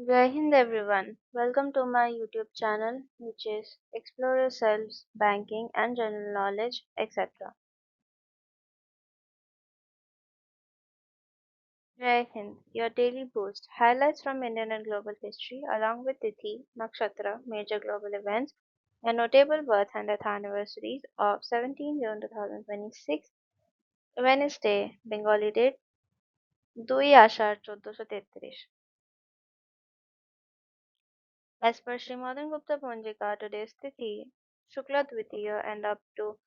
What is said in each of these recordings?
Jai Hind everyone. Welcome to my YouTube channel which is Explore Yourselves, Banking and General Knowledge, etc. Jai Hind, your daily boost. Highlights from Indian and global history along with Tithi, Nakshatra, major global events, and notable birth and death anniversaries of 17 June 2026, Wednesday, Bengali date 2 Ashar 1433. As per Srimadan Gupta Ponjika, today's Tithi, Shukla Dvitiya and up to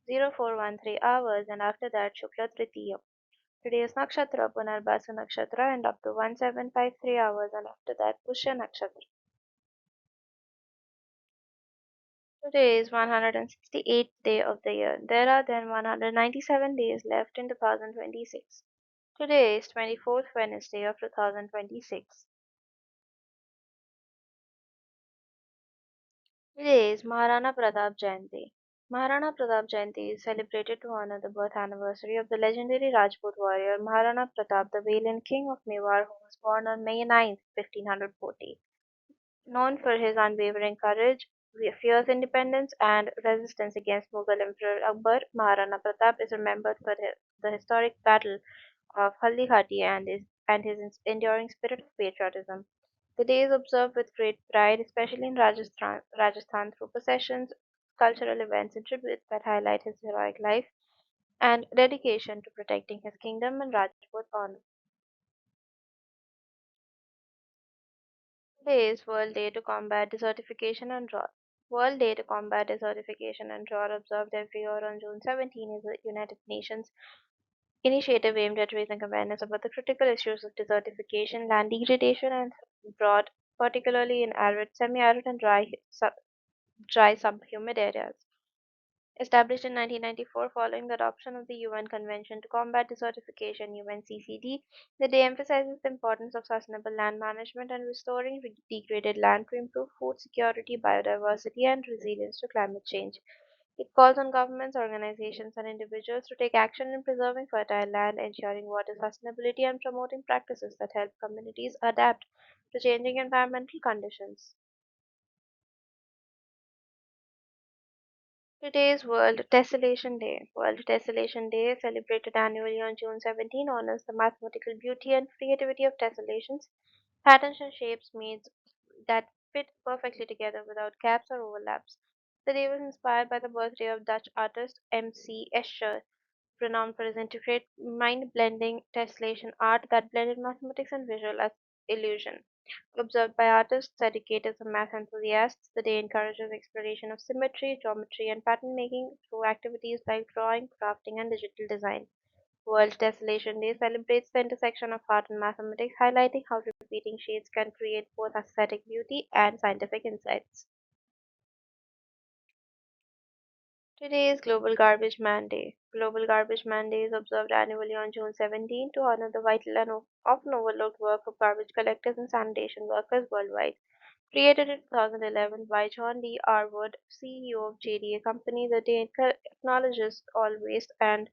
0413 hours and after that Shukla Tritiya. Today is Nakshatra Punarbasa Nakshatra and up to 1753 hours and after that Pushya Nakshatra. Today is 168th day of the year. There are then 197 days left in 2026. Today is 24th Wednesday of 2026. Today is Maharana Pratap Jayanti. Maharana Pratap Jayanti is celebrated to honor the birth anniversary of the legendary Rajput warrior Maharana Pratap, the valiant king of Mewar, who was born on May 9, 1540. Known for his unwavering courage, fierce independence, and resistance against Mughal Emperor Akbar, Maharana Pratap is remembered for the historic battle of Haldi and his enduring spirit of patriotism. The day is observed with great pride, especially in Rajasthan through processions, cultural events, and tributes that highlight his heroic life and dedication to protecting his kingdom and Rajput honor. Today is World Day to Combat Desertification and Drought. World Day to Combat Desertification and Drought, observed every year on June 17, is a United Nations initiative aimed at raising awareness about the critical issues of desertification, land degradation, and drought, particularly in arid, semi-arid, and dry subhumid areas. Established in 1994 following the adoption of the UN Convention to Combat Desertification (UNCCD), the day emphasizes the importance of sustainable land management and restoring degraded land to improve food security, biodiversity, and resilience to climate change. It calls on governments, organizations, and individuals to take action in preserving fertile land, ensuring water sustainability, and promoting practices that help communities adapt to changing environmental conditions. Today is World Tessellation Day. World Tessellation Day, celebrated annually on June 17, honors the mathematical beauty and creativity of tessellations, patterns and shapes made that fit perfectly together without gaps or overlaps. The day was inspired by the birthday of Dutch artist M.C. Escher, renowned for his intricate, mind-blending tessellation art that blended mathematics and visual illusion. Observed by artists, educators, and math enthusiasts, the day encourages exploration of symmetry, geometry, and pattern making through activities like drawing, crafting, and digital design. World Tessellation Day celebrates the intersection of art and mathematics, highlighting how repeating shades can create both aesthetic beauty and scientific insights. Today is Global Garbage Man Day. Global Garbage Man Day is observed annually on June 17 to honor the vital and often overlooked work of garbage collectors and sanitation workers worldwide. Created in 2011 by John D. Arwood, CEO of JDA Company, the day acknowledges all waste and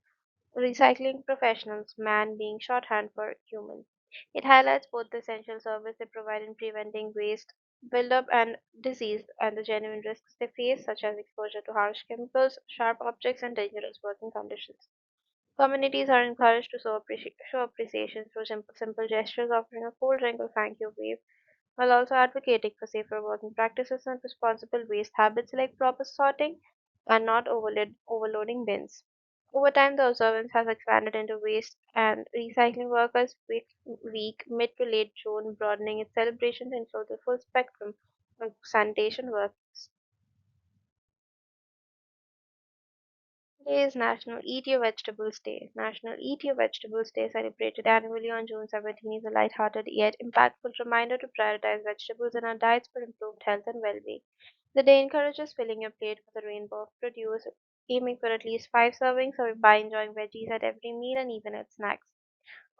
recycling professionals, man being shorthand for human. It highlights both the essential service they provide in preventing waste buildup and disease and the genuine risks they face, such as exposure to harsh chemicals, sharp objects, and dangerous working conditions. Communities are encouraged to show appreciation through simple gestures, offering a cool drink or thank you wave, while also advocating for safer working practices and responsible waste habits like proper sorting and not overloading bins. Over time, the observance has expanded into Waste and Recycling Workers Week mid to late June, broadening its celebration to include the full spectrum of sanitation workers. Today is National Eat Your Vegetables Day. National Eat Your Vegetables Day, celebrated annually on June 17, is a light-hearted yet impactful reminder to prioritize vegetables in our diets for improved health and well-being. The day encourages filling your plate with a rainbow of produce, aiming for at least 5 servings or by enjoying veggies at every meal and even at snacks.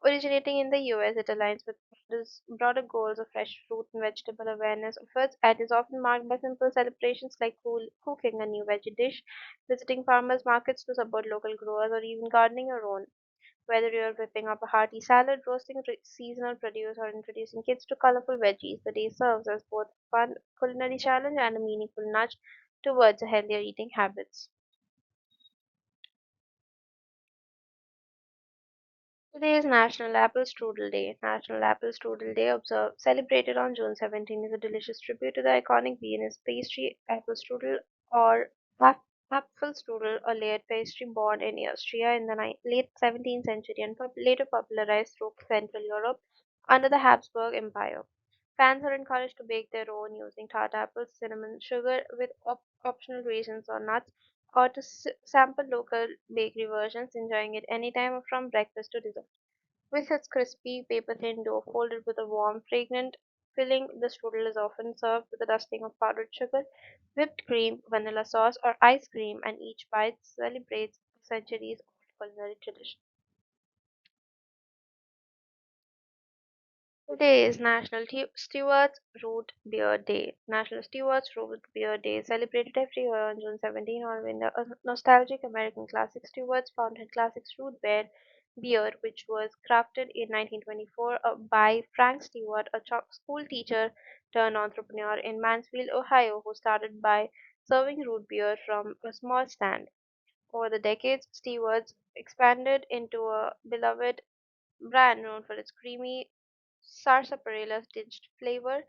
Originating in the US, it aligns with this broader goals of fresh fruit and vegetable awareness efforts and is often marked by simple celebrations like cooking a new veggie dish, visiting farmers markets to support local growers, or even gardening your own. Whether you're whipping up a hearty salad, roasting seasonal produce, or introducing kids to colorful veggies, the day serves as both a fun culinary challenge and a meaningful nudge towards a healthier eating habits. Today is National Apple Strudel Day. National Apple Strudel Day, celebrated on June 17, is a delicious tribute to the iconic Viennese pastry apple strudel or ap- Apfelstrudel, a layered pastry born in Austria in the late 17th century and later popularized through Central Europe under the Habsburg Empire. Fans are encouraged to bake their own using tart apples, cinnamon, sugar with optional raisins or nuts, or to sample local bakery versions, enjoying it anytime from breakfast to dessert. With its crispy, paper-thin dough folded with a warm, fragrant filling, the strudel is often served with a dusting of powdered sugar, whipped cream, vanilla sauce, or ice cream, and each bite celebrates a centuries-old culinary tradition. Today is National Stewards Root Beer Day. National Stewards Root Beer Day is celebrated every year on June 17, honoring the nostalgic American classic Stewards founded classics root beer, which was crafted in 1924 by Frank Stewart, a school teacher turned entrepreneur in Mansfield, Ohio, who started by serving root beer from a small stand. Over the decades, Stewards expanded into a beloved brand known for its creamy sarsaparilla tinged flavor,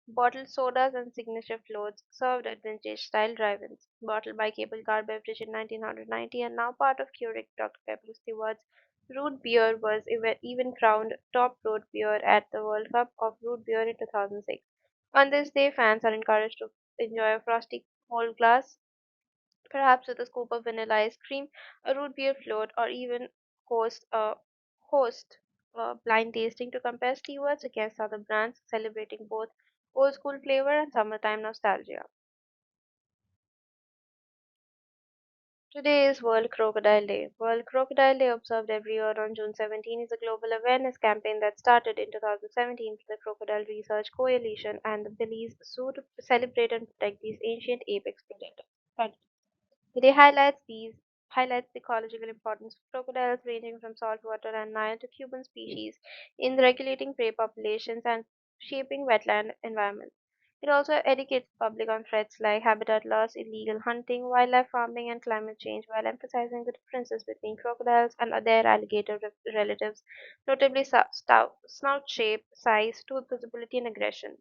bottled sodas, and signature floats served at vintage-style drive-ins. Bottled by Cable Car Beverage in 1990 and now part of Keurig Dr. Pepper Stewart's Root Beer was even crowned top root beer at the World Cup of Root Beer in 2006. On this day, fans are encouraged to enjoy a frosty cold glass, perhaps with a scoop of vanilla ice cream, a root beer float, or even host a host blind tasting to compare Stewards against other brands, celebrating both old school flavor and summertime nostalgia. Today is World Crocodile Day. World Crocodile Day, observed every year on June 17, is a global awareness campaign that started in 2017 with the Crocodile Research Coalition and the Belize Zoo to celebrate and protect these ancient apex predators. Today highlights the ecological importance of crocodiles ranging from saltwater and Nile to Cuban species in regulating prey populations and shaping wetland environments. It also educates the public on threats like habitat loss, illegal hunting, wildlife farming, and climate change while emphasizing the differences between crocodiles and their alligator relatives, notably snout shape, size, tooth visibility, and aggression.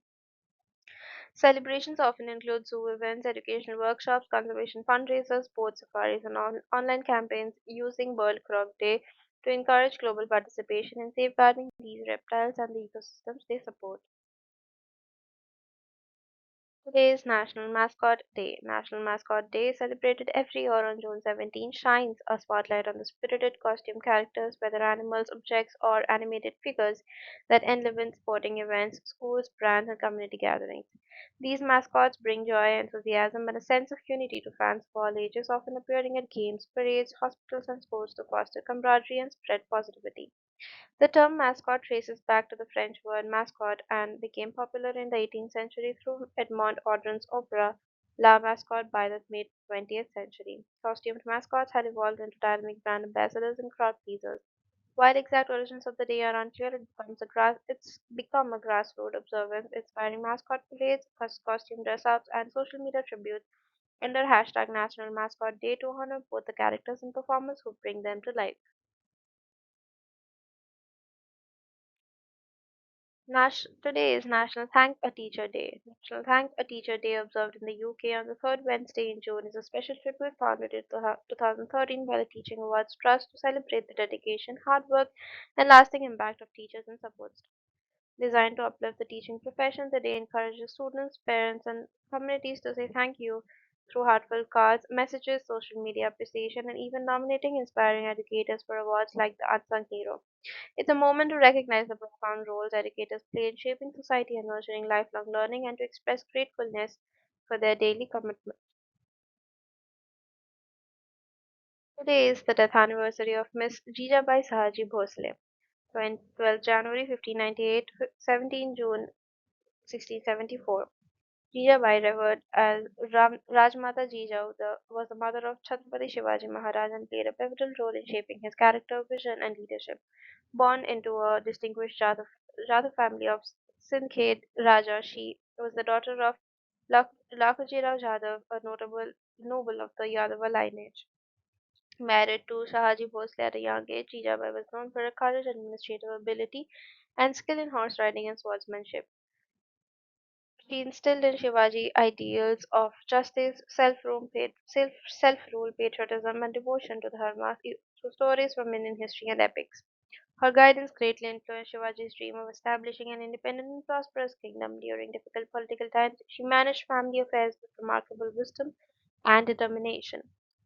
Celebrations often include zoo events, educational workshops, conservation fundraisers, boat safaris, and online campaigns using World Croc Day to encourage global participation in safeguarding these reptiles and the ecosystems they support. Today is National Mascot Day. National Mascot Day, celebrated every year on June 17, shines a spotlight on the spirited costume characters, whether animals, objects, or animated figures, that enliven sporting events, schools, brands, and community gatherings. These mascots bring joy, enthusiasm, and a sense of unity to fans of all ages, often appearing at games, parades, hospitals, and sports to foster camaraderie and spread positivity. The term mascot traces back to the French word mascotte and became popular in the 18th century through Edmond Audran's opera La Mascotte by the mid 20th century. Costumed mascots had evolved into dynamic brand ambassadors and crowd pleasers. While exact origins of the day are unclear, it's become a grassroots observance, inspiring mascot parades, costume dress-ups, and social media tributes under hashtag National Mascot Day to honor both the characters and performers who bring them to life. Today is National Thank a Teacher Day. National Thank a Teacher Day, observed in the UK on the third Wednesday in June, is a special tribute founded in 2013 by the Teaching Awards Trust to celebrate the dedication, hard work, and lasting impact of teachers and support staff. Designed to uplift the teaching profession, the day encourages students, parents, and communities to say thank you through heartfelt cards, messages, social media appreciation, and even nominating inspiring educators for awards like the Unsung Hero. It's a moment to recognize the profound roles educators play in shaping society and nurturing lifelong learning and to express gratefulness for their daily commitment. Today is the death anniversary of Miss Jijabai Sahaji Bhosle, 12 January 1598, 17 June 1674. Jijabai, revered as Rajmata Jijau, was the mother of Chhatrapati Shivaji Maharaj and played a pivotal role in shaping his character, vision, and leadership. Born into a distinguished Jadhav family of Sindhkhed Raja, she was the daughter of Lakhujirao Jadhav, a notable noble of the Yadava lineage. Married to Shahaji Bhosle at a young age, Jijabai was known for her courage, administrative ability, and skill in horse riding and swordsmanship. She instilled in Shivaji ideals of justice, self-rule, patriotism, and devotion to the Dharma through stories from Indian history and epics. Her guidance greatly influenced Shivaji's dream of establishing an independent and prosperous kingdom during difficult political times. She managed family affairs with remarkable wisdom and determination.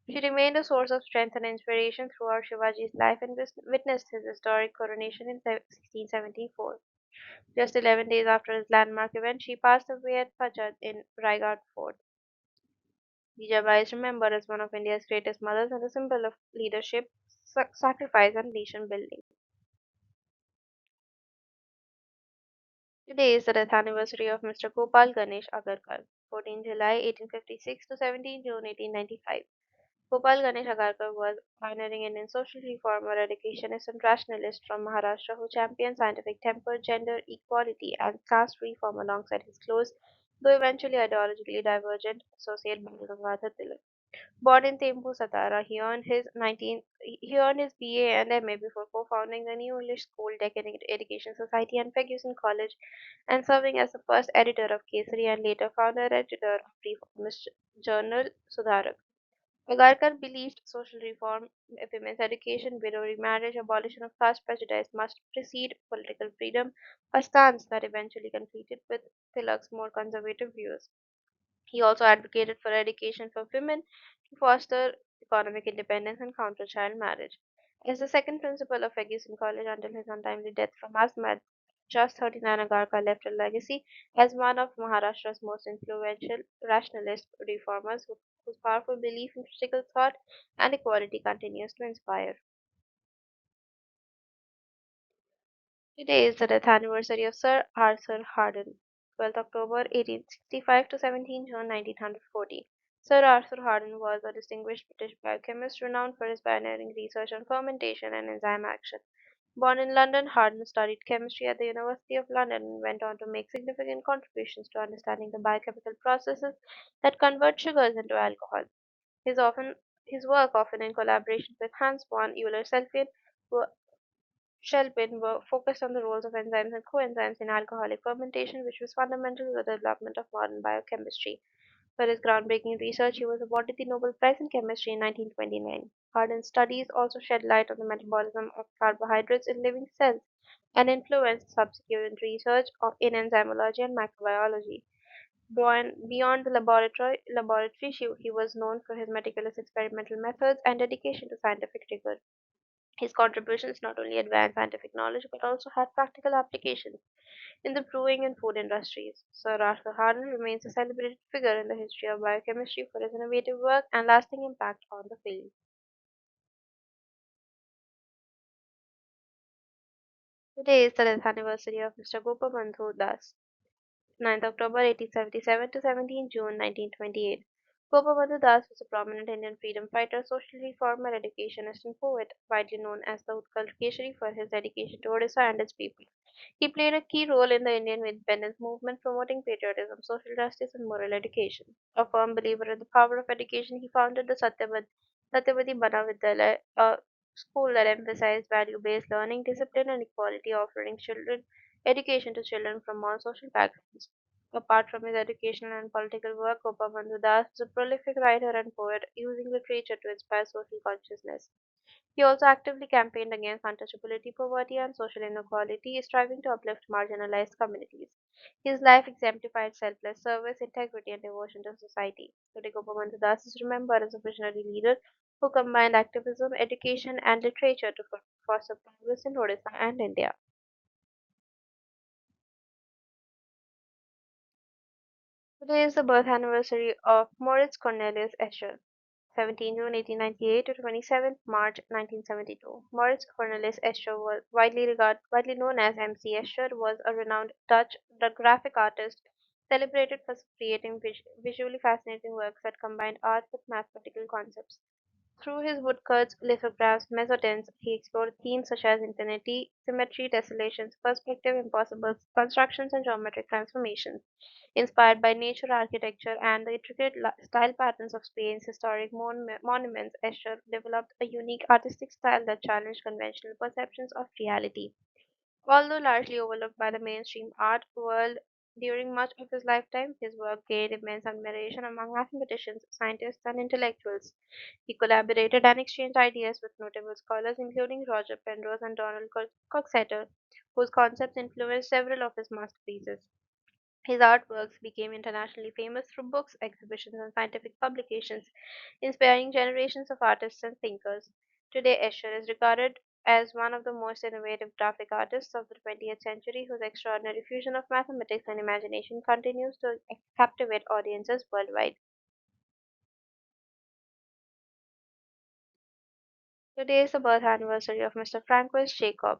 She remained a source of strength and inspiration throughout Shivaji's life and witnessed his historic coronation in 1674. Just 11 days after his landmark event, she passed away at Pachad in Raigad Fort. Jijabai is remembered as one of India's greatest mothers and a symbol of leadership, sacrifice, and nation building. Today is the death anniversary of Mr. Gopal Ganesh Agarkar, 14 July 1856 to 17 June 1895. Gopal Ganesh Agarkar was a pioneering Indian social reformer, educationist, and rationalist from Maharashtra who championed scientific temper, gender equality, and caste reform alongside his close, though eventually ideologically divergent, associate Bal Gangadhar Tilak. Born in Tempu, Satara, he earned his BA and MA before co-founding the New English School, Deccan Education Society, and Ferguson College, and serving as the first editor of Kesari and later founder-editor of reformist journal Sudharak. Agarkar believed social reform, women's education, widow remarriage, abolition of caste prejudice must precede political freedom, a stance that eventually conflicted with Tilak's more conservative views. He also advocated for education for women to foster economic independence and counter child marriage. As the second principal of Ferguson College until his untimely death from asthma at just 39, Agarkar left a legacy as one of Maharashtra's most influential rationalist reformers whose powerful belief in critical thought and equality continues to inspire. Today is the death anniversary of Sir Arthur Harden, 12th October 1865 to 17 June 1940. Sir Arthur Harden was a distinguished British biochemist renowned for his pioneering research on fermentation and enzyme action. Born in London, Harden studied chemistry at the University of London and went on to make significant contributions to understanding the biochemical processes that convert sugars into alcohol. His often his work, often in collaboration with Hans von Euler-Selpin, Shelpin were focused on the roles of enzymes and coenzymes in alcoholic fermentation, which was fundamental to the development of modern biochemistry. For his groundbreaking research, he was awarded the Nobel Prize in Chemistry in 1929. Hardin's studies also shed light on the metabolism of carbohydrates in living cells and influenced subsequent research in enzymology and microbiology. Beyond the laboratory, he was known for his meticulous experimental methods and dedication to scientific rigor. His contributions not only advanced scientific knowledge but also had practical applications in the brewing and food industries. Sir Arthur Harden remains a celebrated figure in the history of biochemistry for his innovative work and lasting impact on the field. Today is the death anniversary of Mr. Gopabandhu Das, 9th October 1877 to 17 June 1928. Gopabandhu Das was a prominent Indian freedom fighter, social reformer, educationist, and poet, widely known as the Utkal Keshari for his dedication to Odisha and its people. He played a key role in the Indian independence movement, promoting patriotism, social justice, and moral education. A firm believer in the power of education, he founded the Satyavati Bana Vidyalaya, a school that emphasized value-based learning, discipline, and equality, offering children education to children from all social backgrounds. Apart from his educational and political work, Gopabandhu Das was a prolific writer and poet, using literature to inspire social consciousness. He also actively campaigned against untouchability, poverty, and social inequality, striving to uplift marginalized communities. His life exemplified selfless service, integrity, and devotion to society. Today, Gopabandhu Das is remembered as a visionary leader who combined activism, education, and literature to foster progress in Odisha and India. Today is the birth anniversary of Moritz Cornelius Escher, 17 June 1898 to 27 March 1972. Moritz Cornelis Escher was widely known as MC Escher, was a renowned Dutch graphic artist celebrated for creating visually fascinating works that combined art with mathematical concepts. Through his woodcuts, lithographs, mezzotins, he explored themes such as infinity, symmetry, tessellations, perspective, impossible constructions, and geometric transformations. Inspired by nature, architecture, and the intricate style patterns of Spain's historic monuments, Escher developed a unique artistic style that challenged conventional perceptions of reality. Although largely overlooked by the mainstream art world during much of his lifetime, his work gained immense admiration among mathematicians, scientists, and intellectuals. He collaborated and exchanged ideas with notable scholars including Roger Penrose and Donald Coxeter, whose concepts influenced several of his masterpieces. His artworks became internationally famous through books, exhibitions, and scientific publications, inspiring generations of artists and thinkers. Today, Escher is regarded as one of the most innovative graphic artists of the 20th century, whose extraordinary fusion of mathematics and imagination continues to captivate audiences worldwide. Today is the birth anniversary of Mr. Francois Jacob,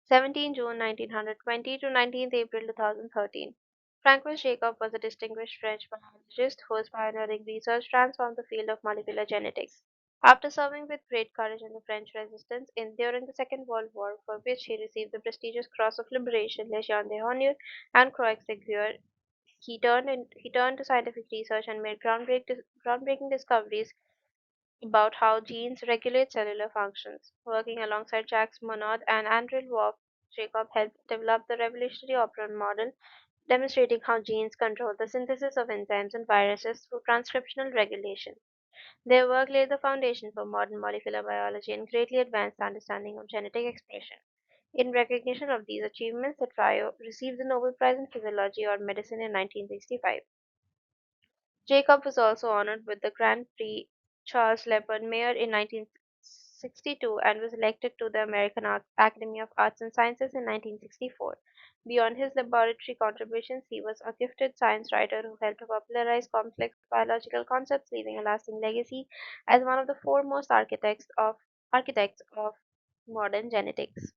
17 June 1920 to 19th April 2013. Francois Jacob was a distinguished French biologist whose pioneering research transformed the field of molecular genetics. After serving with great courage in the French Resistance during the Second World War, for which he received the prestigious Cross of Liberation, Légion d'honneur, and Croix de Guerre, he turned to scientific research and made groundbreaking discoveries about how genes regulate cellular functions. Working alongside Jacques Monod and André Wolff, Jacob helped develop the revolutionary operon model, demonstrating how genes control the synthesis of enzymes and viruses through transcriptional regulation. Their work laid the foundation for modern molecular biology and greatly advanced the understanding of genetic expression. In recognition of these achievements, the trio received the Nobel Prize in Physiology or Medicine in 1965. Jacob was also honored with the Grand Prix Charles Lepard Mayer in 1962 and was elected to the American Academy of Arts and Sciences in 1964. Beyond his laboratory contributions, he was a gifted science writer who helped to popularize complex biological concepts, leaving a lasting legacy as one of the foremost architects of modern genetics.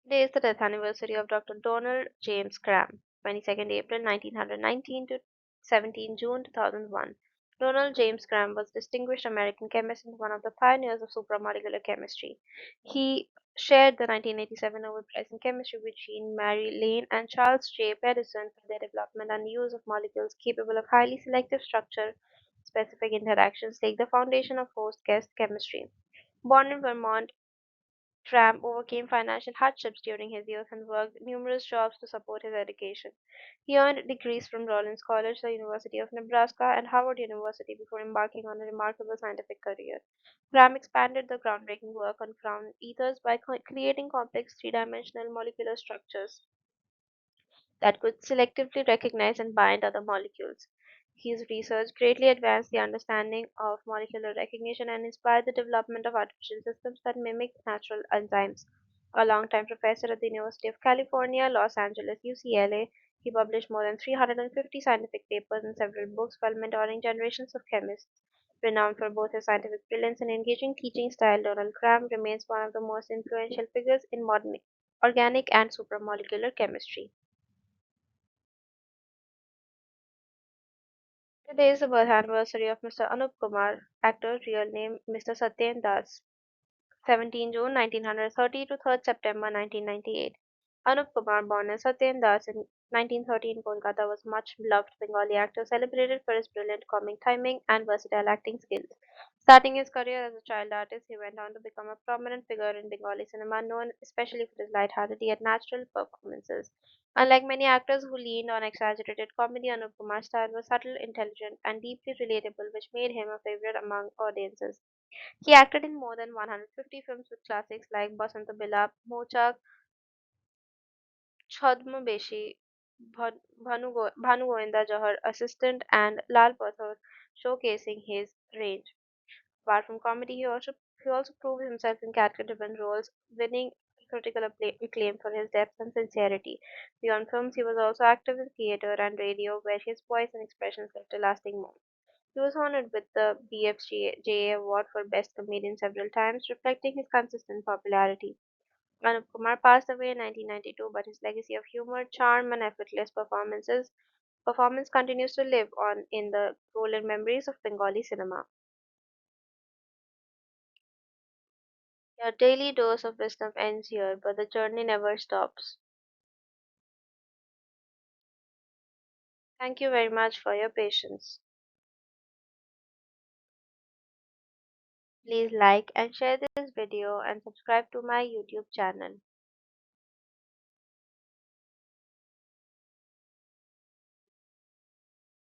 Today is the death anniversary of Dr. Donald James Graham, 22nd April 1919 to 17 June 2001. Donald James Graham was a distinguished American chemist and one of the pioneers of supramolecular chemistry. He shared the 1987 Nobel Prize in Chemistry with Jean Marie Lane and Charles J. Pedersen for their development and use of molecules capable of highly selective structure specific interactions, like the foundation of host guest chemistry. Born in Vermont, Tramp overcame financial hardships during his youth and worked numerous jobs to support his education. He earned degrees from Rollins College, the University of Nebraska, and Howard University before embarking on a remarkable scientific career. Graham expanded the groundbreaking work on ground ethers by creating complex three-dimensional molecular structures that could selectively recognize and bind other molecules. His research greatly advanced the understanding of molecular recognition and inspired the development of artificial systems that mimic natural enzymes. A longtime professor at the University of California, Los Angeles, UCLA, he published more than 350 scientific papers and several books while mentoring generations of chemists. Renowned for both his scientific brilliance and engaging teaching style, Donald Graham remains one of the most influential figures in modern organic and supramolecular chemistry. Today is the birth anniversary of Mr. Anup Kumar, actor, real name Mr. Satyen Das, 17 June 1930 to 3rd September 1998. Anup Kumar, born as Satyen Das in 1930 in Kolkata, was much beloved Bengali actor celebrated for his brilliant comic timing and versatile acting skills. Starting his career as a child artist, he went on to become a prominent figure in Bengali cinema, known especially for his lighthearted yet natural performances. Unlike many actors who leaned on exaggerated comedy, Anup Kumar's style was subtle, intelligent, and deeply relatable, which made him a favorite among audiences. He acted in more than 150 films with classics like Basanta Bilap, Mochak, Chhadma Bhanu Govinda Johar Assistant, and Lal Pathor, showcasing his range. Apart from comedy, he also proved himself in character-driven roles, winning critical acclaim for his depth and sincerity. Beyond films, he was also active in theater and radio, where his voice and expressions left a lasting mark. He was honored with the BFJA Award for Best Comedian several times, reflecting his consistent popularity. Anup Kumar passed away in 1992, but his legacy of humor, charm, and effortless performance continues to live on in the golden memories of Bengali cinema. Your daily dose of wisdom ends here, but the journey never stops. Thank you very much for your patience. Please like and share this video and subscribe to my YouTube channel.